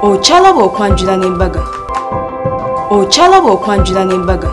Okyalaba okwanjula n'embaga. Okyalaba okwanjula n'embaga.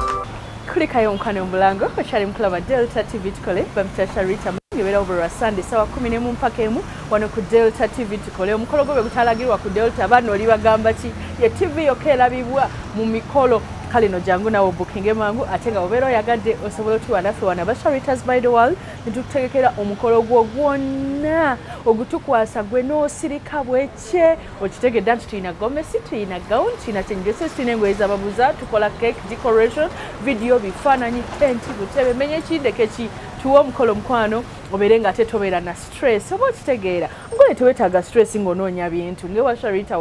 Kulikayo omukwano omulango okyali mukulaba Delta TV tukole bamita Sharifah ngibera over Sunday sawa 10 mpaka 1 wano ku Delta TV tukole omukolo gwe gutalagirwa ku Delta bano oli bagamba ki ye TV yokelabibwa mu mikolo kale no jangu nawo booking mangu atenga obero yagadde osobola tuwa nafe wana ba Sharitah's by the world nitukutegekera omukolo gwo gwonna ogutukwasa gwe no sirika bweche okitegedde nti tulina gomesi tulina gown tulina chengeso tulina engoye babuza tukola cake decoration video bifaananyi tenti butebe menye kindeke ki tuwa omukolo mukwano oberenga ate tobeera na stress oba okitegeera ngole tewetaaga stress ng'onoonya bintu ngewa Sharita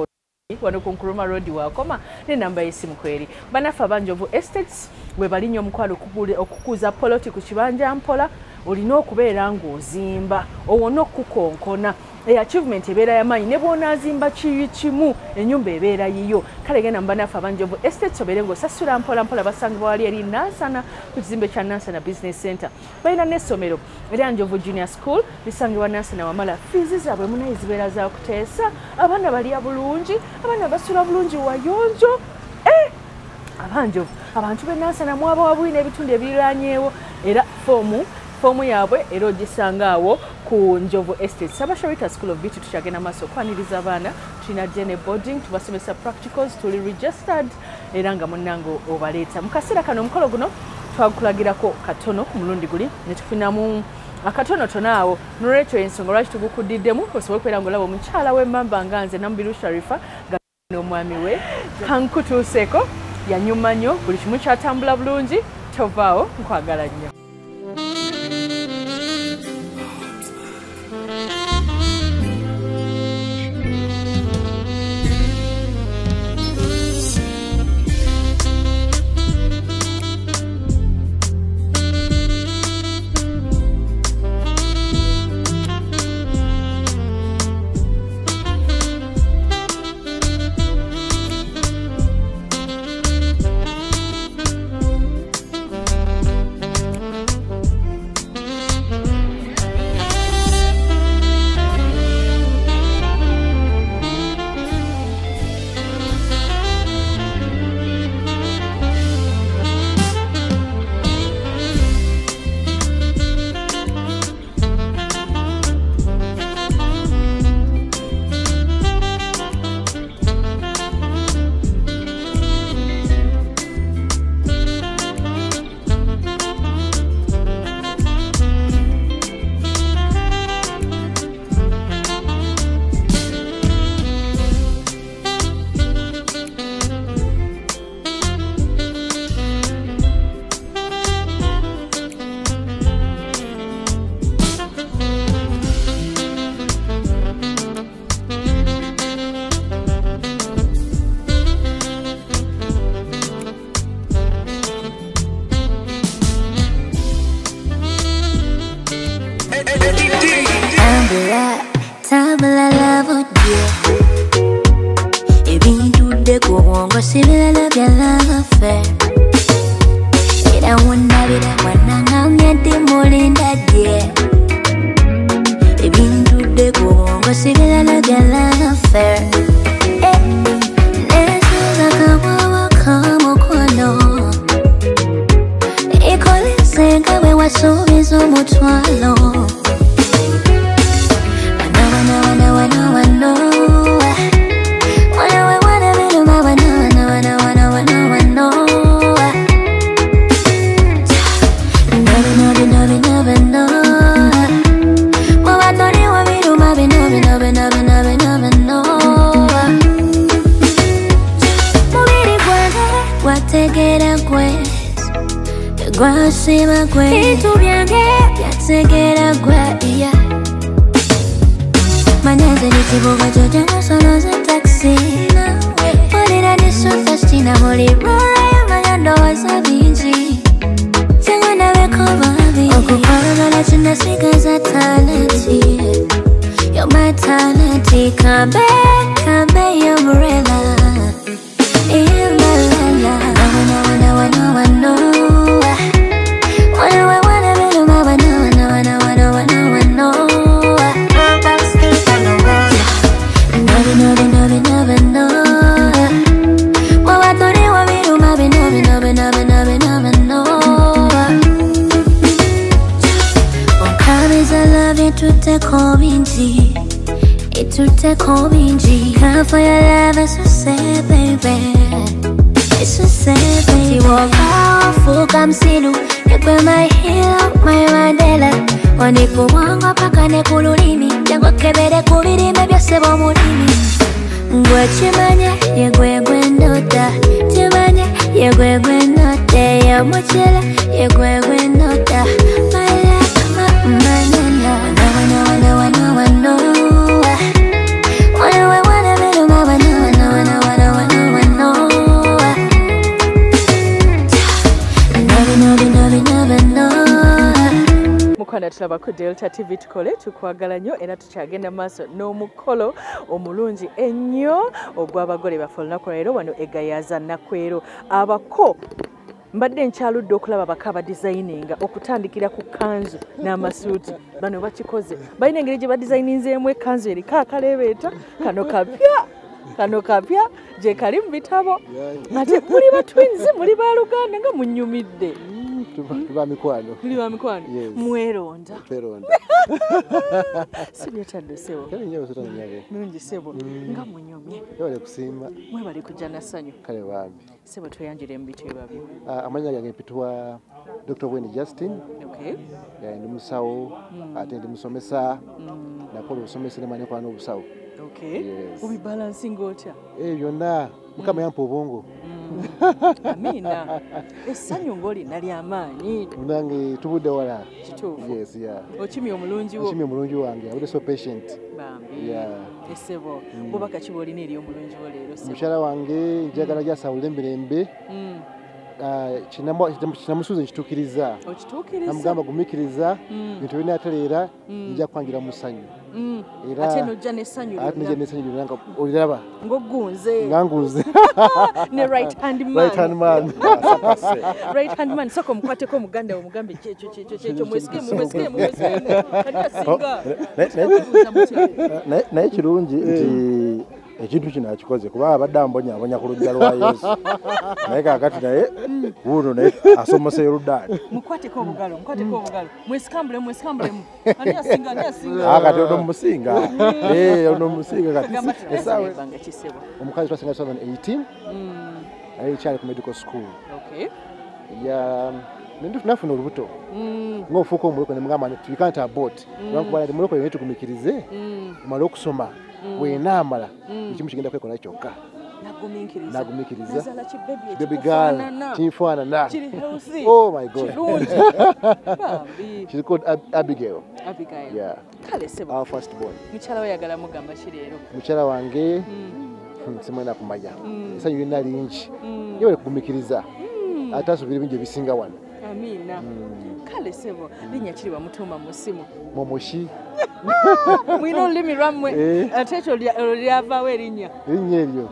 wano ku Nkuruma Road wakoma ne namba y'essimu kweri banafa banjovu estates we balinyo omukwalo okukuza poloti ku kibanja mpola olina okubeera ng'ozimba owona okukonkona achievement ebeera yamanyi ne bw'onaazimba kimu ennyumba ebeera yiyo kale genda mbanafa banjovu estates obeere ng'osasula mpola basangibwa wali eri Nansana ku kizimbe kya Nansana Business Center balina n'essomero erya Njovu Junior School lisangibwa Nansana wamala fiizi zaabwe munayi zibeera za kuteesa abaana balya bulungi abaana basula bulungi wayonjo abanjovu abantu b'e Nansana mwaba wabulina ebitundu ebiriraanyeewo era fomu yaabwe era ogisanga awo ku Njovu Estate Saba Sharita School of Beauty tukyagenda maaso okwaniriza abaana tulina gene boarding tubasomesa practicals tuli registered era nga munnango obaleeta mu kaseera kano omukolo guno twakulagirako katono ku mulundi guli ne tufunamu akatono tonaawo n'olwekyo ensonga lwaki tugukudiddemu osobola okubeera ng'olaba omukyala w'emmamba nga nze Namubiru Sharifah n'omwami we kankutuuseeko yanyuma nnyo buli kimu kyatambula bulungi tovaawo nkwagala nnyo. No. te kominji. Come for your love, it's so sad, baby. It's so sad, baby. Woka fuka msilu, nekwe my hero, my Mandela. Wanikuwanga paka nekululimi, jango kebere kubirime byose bomulimi. Ngwe chimanye, yegwe nota. Chimanye, yegwe nota. Yamuchela, yegwe nota. Mukwanda tulaba ku Delta TV tukole tukwagala nnyo era tukyagenda maaso n'omukolo omulungi ennyo ogw'abagole baffe olunaku leero wano egayaza Nakwero. Abako mbadde nkyaludde okulaba baka abadesigninga okutandikira ku kanzu n'amasuuti. Bano bakikoze balina engeri gye badesigninzeemu ekanzu eriko akalebeeta kano kapya gye kali mu bitabo ate muli ba twins muli ba Luganda nga munnyumidde. Tuba mikwano. Muli ba mikwano? Mweronda. Tweronda. Sibyetadde sebo. Kale nyewe sota nyabe. Mungi sebo. Nga munyomye. Yole kusimba. Mwebale kujja na ssanyu. Kale bambi. Sebo tweyanjire mu bitu ebabyo. Amanya gange mpitwa Dr. Justine. Okay. Ndi musawo ate ndi musomesa. Nakola obusomesa ne manya kwano obusawo. Okay. Yes. Ubi balancing otya? Byonna mukama yampa obwongo. Amina. Essanyu ngoli nali amaanyi. Nange tubudde wala. Kituufu. Yes, yeah. Ochimye omulungi wo. Ochimye omulungi wange. I was so patient. Bambi. Yeah. Esebo. Bobaka kibolina eri omulungi wo leero sebo. Mushara wange njagala jasawule mirembe. Kinamusuuza nkitukiriza. Okitukiriza. Namugamba gumikiriza. Bintu bina ataleera nja kwangira musanyu. Era ate nojja n'essanyu lyo. Ate nojja n'essanyu lyo nanga oliraba. Ng'ogunze. Nganguze. Ne right hand man. Right hand man. Right hand man soko mukwateko omuganda omugambe kyekyo mwesikimu. Naye kirungi nti ekintu kino akikoze kuba abadde ambonyabonya ku ludda lwa Yesu naye kakati naye wuno naye asomose Yorudaani. Mukwateko obugalo. Mwesikambulemu. Ani asinga. Kati ono musinga. Ono musinga kati. Esawe. Omukazi twasinga 2018. Ali kyali ku medical school. Okay. Nindu tunafuna olubuto. Ng'ofuuka omuloko ne mugamba nti you can't abort. Lwakuba ndi muloko yetu kumikirize. Mala okusoma. Wenaamala ekimu kigenda kwekola kyokka. Nagumikiriza. Nazala baby girl. Kinfaanana. Kiri healthy. Oh my God. Bambi. She's called Abigail. Yeah. Kale sebo. Our first born. Mukyala we yagala mugamba ki leero? Mukyala wange simwenda kumanya. Essanyu lirina lingi. Yewale kugumikiriza. Ate asubira bingi ebisinga wano. Amina. Kale sebo. Linnya kiri wamutuma mu ssimu. Momoshi. Mwino olulimi lwammwe ate ekyo lyavaawo erinnya. Erinnya eryo.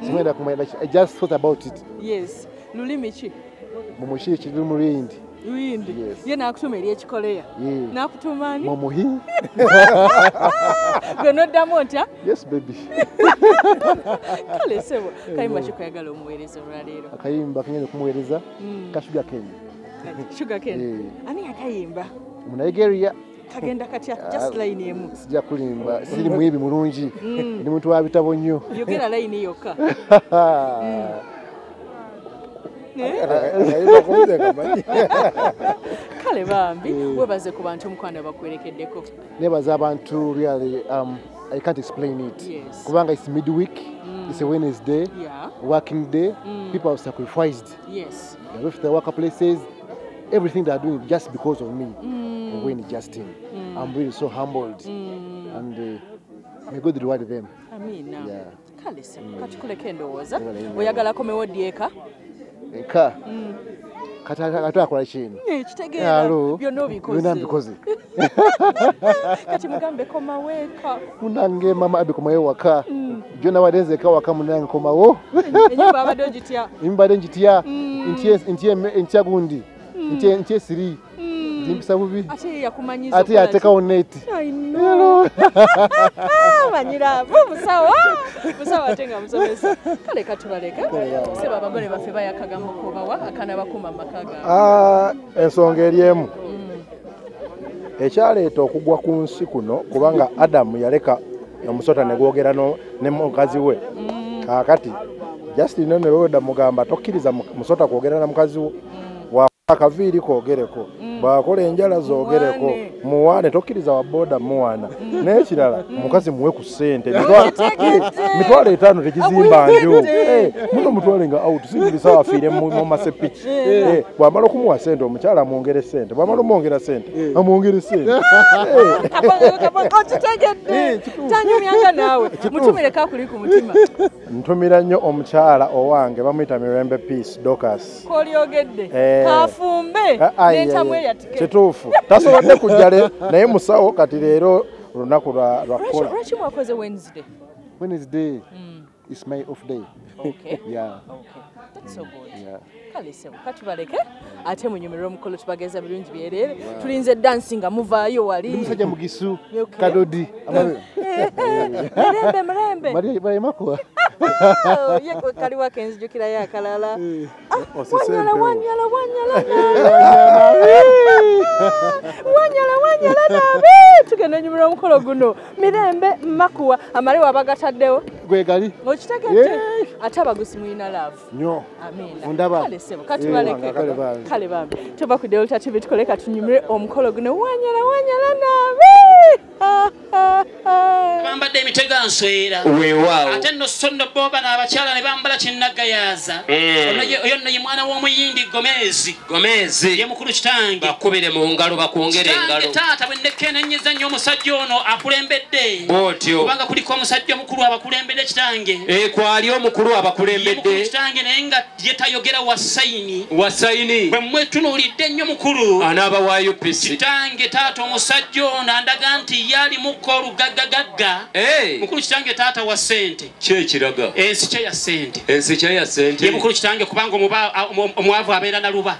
Simwenda kumanya. I just thought about it. Yes. Lulimi ki? Momoshi kiri mu Luyindi. Luyindi. Ye n'akutuma eri ekikoleya. N'akutuma ani? Momohi. Gwe n'oddamu otya? Yes baby. Kale sebo. Kayimba ki kweyagala omuweereza olwaleero? Akayimba kengenda okumuweereza ka Sugar Cane. Sugar Cane. Ani yakayimba? Mu Nigeria. Kagenda katya just line emu. Sijja kulimba. Siri muyibi mulungi. Ndi muntu wa bitabo nnyo. Yogera line yokka. Kale bambi webaze ku bantu omukwano bakwerekeddeko. Nebaza abantu really I can't explain it. Yes. Kubanga it's midweek, it's a Wednesday, working day, people have sacrificed. Yes. They left their workplaces, everything they are doing just because of me. When Justine. I'm really so humbled. And may God reward them. Amina. Yeah. Kale se katukoleko endowooza. Oyagala komewo dyeka? Eka. Kata akola kintu. Kitegeera. Byonna obikoze. Byonna mbikoze. Kati mugambe komaweeka. Munange mama abikomayo waka. Jona wadenze eka waka munange komawo. Enyumba abadde ogitya? Imbadde ngitya. Ntya gundi. Ntye siri. Zimpisa bubi. Ate yakumanyiza. Ate yatekawo neti. Hello. Manyira busawa. Busawa ate nga musomesa. Kale katubaleka. Seba abagole baffe bayakagambo kubawa akana bakuma makaga. Ensonga eri emu. Ekyaleeta okugwa ku nsi kuno kubanga Adamu yaleka omusota ne gwogera ne mukazi we kakati Justine ne loda mugamba tokkiriza musota kwogera na mukazi we akaviiri koogereko bwakola enjala zoogereko muwaane tokkiriza wa boda muwaana n'ekirala mukazi muwe ku ssente mitwalo 5 tekizimba nju muno mutwale nga out singulisa wafiire mu masepiki bwamala okumuwa ssente omukyala amwongere ssente bwamala omwongera ssente amwongere ssente tanyumyanga naawe mutumire kakuli ku mutima ntumira nnyo omukyala owange bamuyita Mirembe Peace Docas kolyogedde kafumbe n'entamwe yatike kituufu tasobodde kujja naye musawo kati leero olunaku lwakola. Lwaki mwakoze Wednesday? Wednesday is my off day. Okay. Yeah. Okay. That's so good. Yeah. Kalise kati baleke ate munyumiriro mukolo tubageza birungi byerere tulinze dancing muvaayo wali musajja mugisu kadodi mrembe bari makwa yeko kali wakenzi jukira yakalala wanyala nabe tugenda nyumiriro mukolo guno mirembe makuwa amale wabagataddewo gwegali okitegedde ate abagusi muyina love nyo amina undaba kalise kati baleke kale bambi tuba ku Delta TV tukoleka tunyumire omukolo guno wanyala nabe bambadde emitega nswera ate nno sonno boba n'abakyala ne bambala kinnagayaza yonna ye mwana w'omuyindi gomezi ye mukulu kitange bakubire mu ngalo bakwongere engalo taata bwe nekenennyeza nnyo omusajja ono akulembedde bw'otyo kubanga kuliko omusajja mukulu abakulembedde kitange kwali omukulu abakulembedde kitange naye nga ye tayogera wa sayini bwe mwetunuulidde ennyo mukulu anaaba wa UPC kitange taata omusajja ono andaga nti yali mukko olugaggagagga mukulu kitange taata wa ssente kyekiraga ensi kye ya ssente ye mukulu kitange kubanga omwavu abeera naluba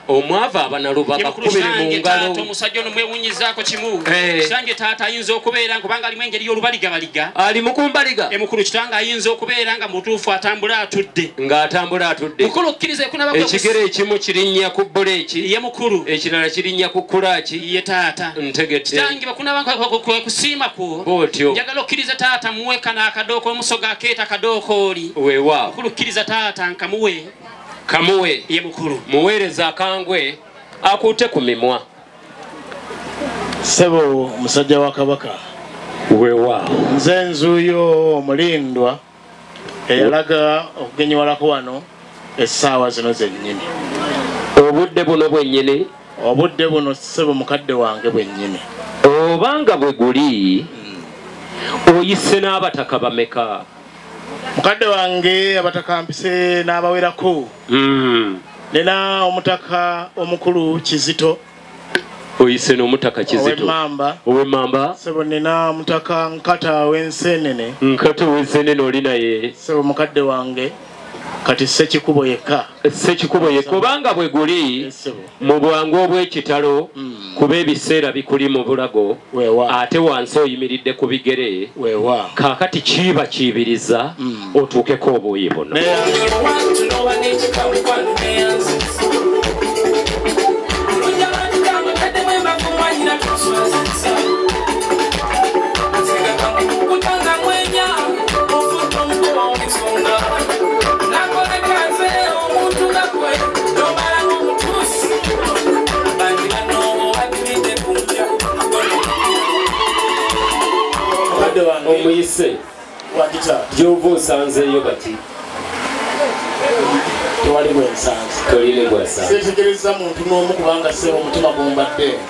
bakubire mu ngalo omusajja ono mwewunyizaako kimu kitange taata ayinza okubeera kubanga alimu engeri y'olubaligabaliga ali mukumbaliga mukulu kitange ayinza okubeera nga mutuufu atambula atudde mukulu okkiriza ekigere ekimu kirinnya ku buleki ye mukulu ekirala kirinnya ku kulaki ye taata ntegedde kitange bakunaba kusiima kwo bw'otyo njagala okkiriza taata muweka n'akadooko omusoga akeeta akadooko oli weewaawo mukulu okkiriza taata nkamuwe ye mukulu muweereza akangwe akutte ku mimwa Sebo musajja wa Kabaka weewaawo nze nzuuyo omulindwa eyalaga okugenyewalako wano essaawa zino zennyini obudde buno Sebo mukadde wange bwennyini obanga bwe guli oyise n'abataka bameka mukadde wange abataka mpise n'abawerako nina omutaka omukulu Kizito oyise n'omutaka Kizito ow'Emmamba Sebo nina omutaka Nkata w'Ensenene oli naye Sebo mukadde wange kati Ssekikubo yekka obanga bwe guli mu bwangu obw'ekitalo kuba ebiseera bikuli mu bulago ate wansi oyimiridde ku bigere kaakati kiiba kiyibiriza otuukeko obuuyi buno omuyise gy'ova osanzeeyo bati tewali bwensanze setegereza muntu n'omu kubanga Sebo omutima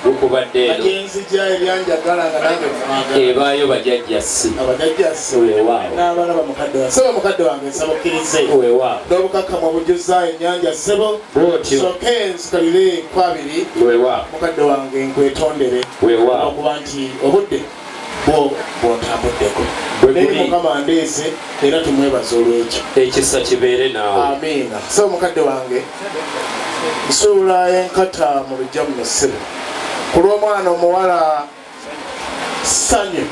gukubadde agenzija ebyanjagala nga nange mwagala ebaayo bajajjassi n'abalaba mukadde wange Sebo mukadde wange nsaba okkirize n'obukakkamu obujjuza ennyanja Sebo soke nzikalire kwabiri mukadde wange nkwetondere okuba nti obudde bw'otambuddeko naye Mukama ndeese era tumwebaza olw'ekyo ekisa kibeere naawe amiina Sebo mukadde wange nsuula enkata mu lujja muno Sebo ku lw'omwana omuwala Sanyu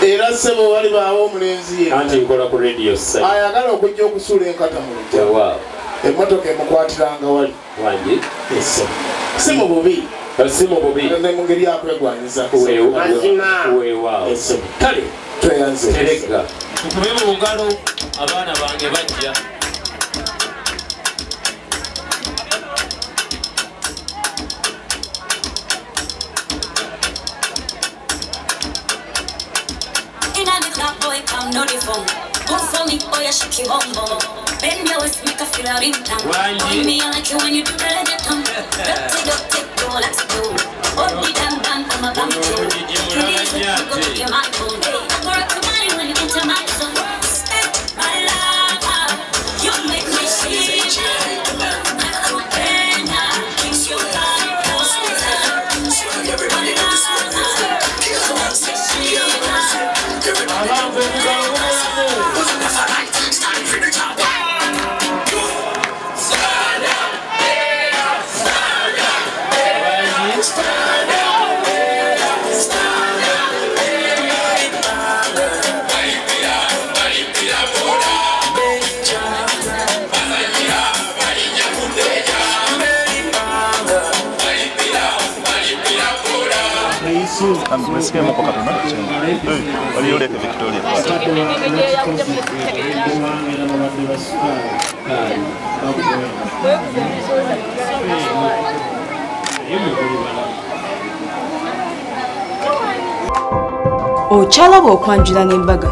era Sebo walibaawo omulenzi anti nkola ku radio ayagala okujja okusuula enkata mu lujja emmotoka emukwatiranga wali wangi si mu bubi mu ngeri yakwegwanyiza weewaawo kale tweyanze tereka tukube mu ngalo abaana bange bajja boy, come no the phone. Go for me, boy, I shake your bum. Bend your waist, make a feel a ring down. Hold me, I like you when you do that, let it come. Take, go, let's go. Hold me down, come a bum. Please, go to your mind, go. I go rock your body when you enter my zone. My love, you make me see. Everybody know this one. Amesikia mko katona walioleka Victoria Ochala bw'okwanjula n'embaga